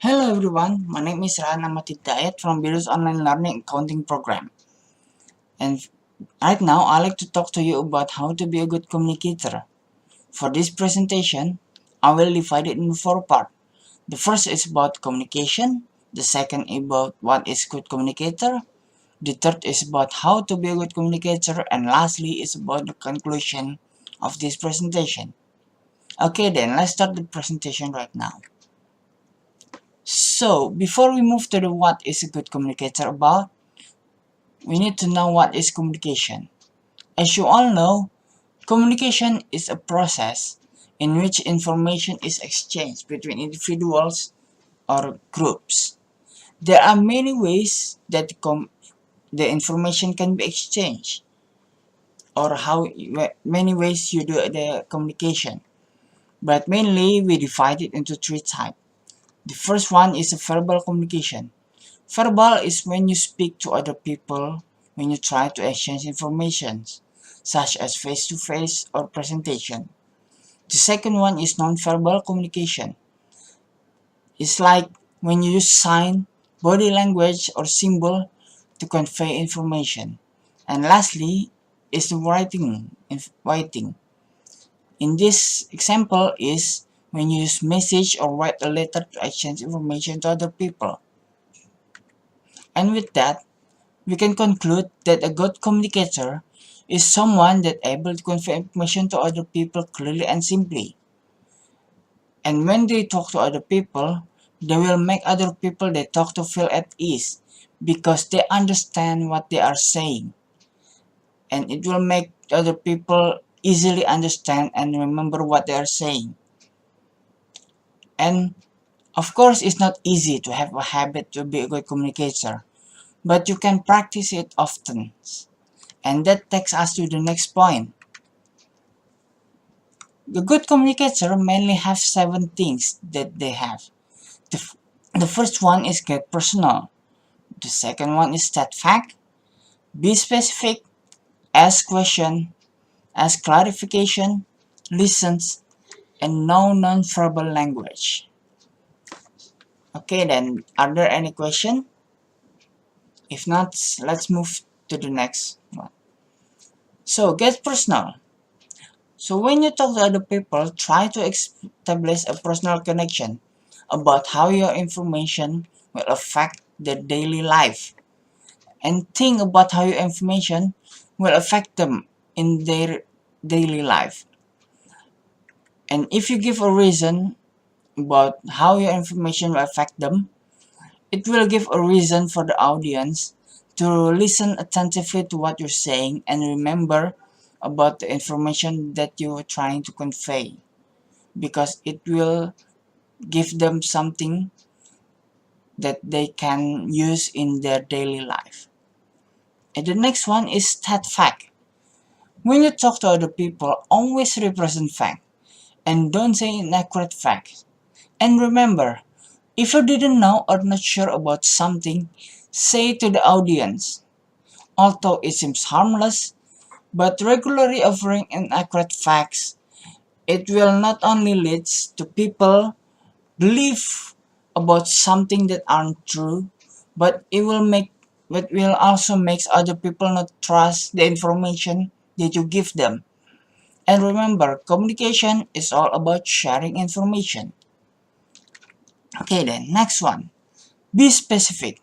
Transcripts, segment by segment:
Hello everyone, my name is Rayhan Ahmad Hidayat from Binus Online Learning Accounting Program. And right now I'd like to talk to you about how to be a good communicator. For this presentation, I will divide it into 4 parts. The first is about communication, the second about what is good communicator, the third is about how to be a good communicator, and lastly is about the conclusion of this presentation. Okay then, let's start the presentation right now. So, before we move to the what is a good communicator about, we need to know what is communication. As you all know, communication is a process in which information is exchanged between individuals or groups. There are many ways that the information can be exchanged, or many ways you do the communication. But mainly we divide it into 3 types. The first one is a verbal communication. Verbal is when you speak to other people, when you try to exchange information, such as face-to-face or presentation. The second one is non-verbal communication. It's like when you use sign, body language, or symbol to convey information. And lastly is the writing. In this example is when you use message or write a letter to exchange information to other people. And with that, we can conclude that a good communicator is someone that able to convey information to other people clearly and simply. And when they talk to other people, they will make other people they talk to feel at ease because they understand what they are saying. And it will make other people easily understand and remember what they are saying. And of course, it's not easy to have a habit to be a good communicator, but you can practice it often. And that takes us to the next point. The good communicator mainly have 7 things that they have. The first one is get personal. The second one is state fact. Be specific. Ask question. Ask clarification. Listens. And know non-verbal language. Okay then, are there any question? If not, let's move to the next one. So, get personal. So when you talk to other people, try to establish a personal connection about how your information will affect their daily life. And think about how your information will affect them in their daily life. And if you give a reason about how your information will affect them, it will give a reason for the audience to listen attentively to what you're saying and remember about the information that you are trying to convey, because it will give them something that they can use in their daily life. And the next one is state fact. When you talk to other people, always represent fact and don't say inaccurate facts. And remember, if you didn't know or not sure about something, say it to the audience. Although it seems harmless, but regularly offering inaccurate facts, it will not only lead to people believe about something that aren't true, but it will also makes other people not trust the information that you give them. And remember, communication is all about sharing information. Okay then, next one. Be specific.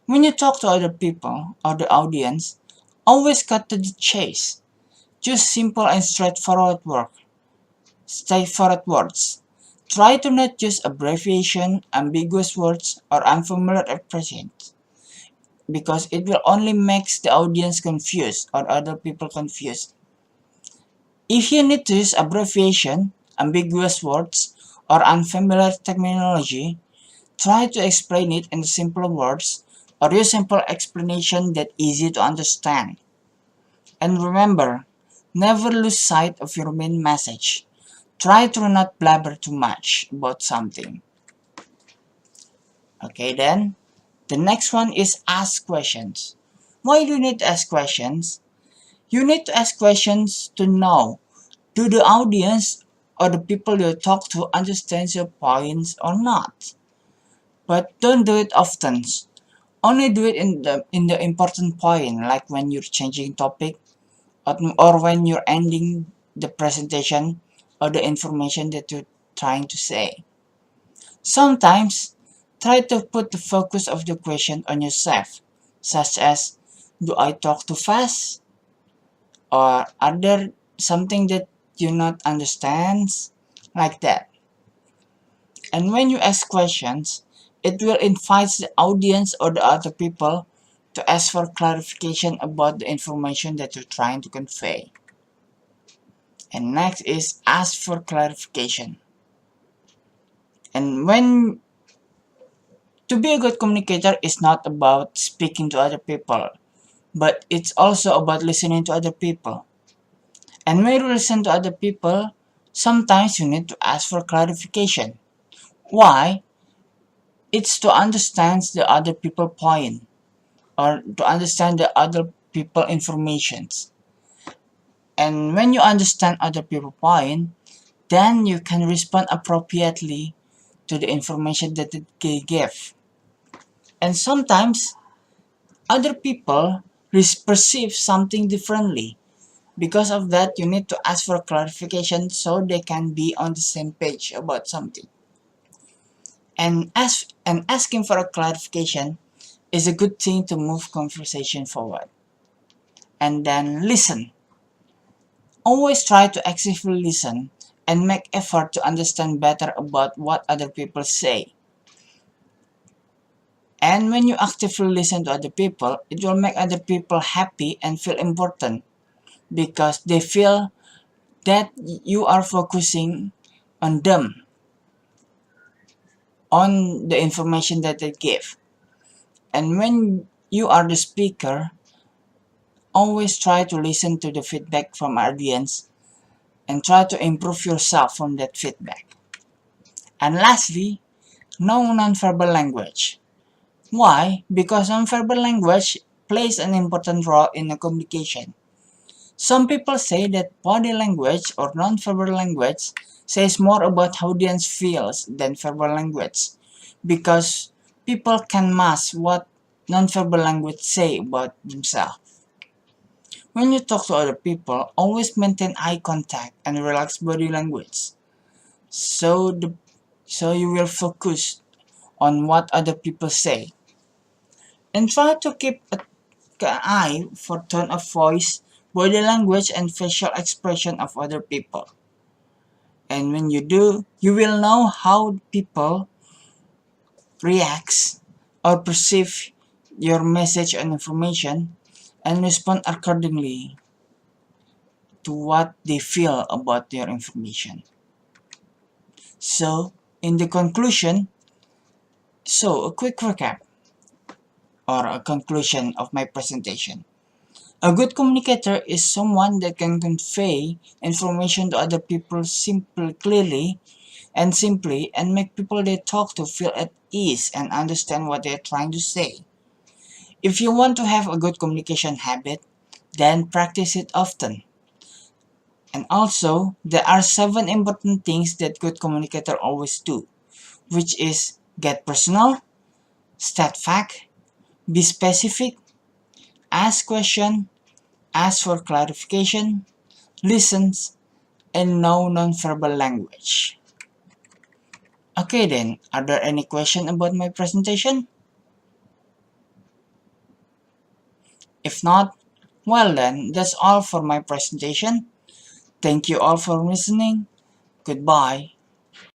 When you talk to other people or the audience, always cut to the chase. Choose simple and straightforward words. Try to not use abbreviation, ambiguous words, or unfamiliar expressions, because it will only make the audience confused or other people confused. If you need to use abbreviation, ambiguous words, or unfamiliar terminology, try to explain it in simpler words or use simple explanation that easy to understand. And remember, never lose sight of your main message. Try to not blabber too much about something. Okay then, the next one is ask questions. Why do you need to ask questions? You need to ask questions to know, do the audience or the people you talk to understand your points or not? but don't do it often. Only do it in the important point, like when you're changing topic, or when you're ending the presentation or the information that you're trying to say. Sometimes, try to put the focus of the question on yourself, such as, do I talk too fast? Or are there something that you not understands? Like that. And when you ask questions, it will invite the audience or the other people to ask for clarification about the information that you're trying to convey. And next is ask for clarification. And when to be a good communicator is not about speaking to other people, but it's also about listening to other people. And when you listen to other people, sometimes you need to ask for clarification. Why? It's to understand the other people point, or to understand the other people informations. And when you understand other people point, then you can respond appropriately to the information that they give. And sometimes other people perceive something differently. Because of that, you need to ask for clarification so they can be on the same page about something. And asking for a clarification is a good thing to move conversation forward. And then listen. Always try to actively listen and make effort to understand better about what other people say. And when you actively listen to other people, it will make other people happy and feel important because they feel that you are focusing on them, on the information that they give. And when you are the speaker, always try to listen to the feedback from audience and try to improve yourself from that feedback. And lastly, know nonverbal language. Why? Because nonverbal language plays an important role in the communication. Some people say that body language or nonverbal language says more about how the audience feels than verbal language, because people can mask what nonverbal language say about themselves. When you talk to other people, always maintain eye contact and relax body language. So you will focus on what other people say. And try to keep an eye for tone of voice, body language, and facial expression of other people. And when you do, you will know how people reacts or perceive your message and information and respond accordingly to what they feel about your information. So, in the conclusion, a quick recap or a conclusion of my presentation. A good communicator is someone that can convey information to other people clearly and simply and make people they talk to feel at ease and understand what they're trying to say. If you want to have a good communication habit, then practice it often. And also, there are 7 important things that good communicator always do, which is get personal, state fact, be specific, ask question, ask for clarification, listens, and know nonverbal language. Okay then, are there any questions about my presentation? If not, well then, that's all for my presentation. Thank you all for listening. Goodbye.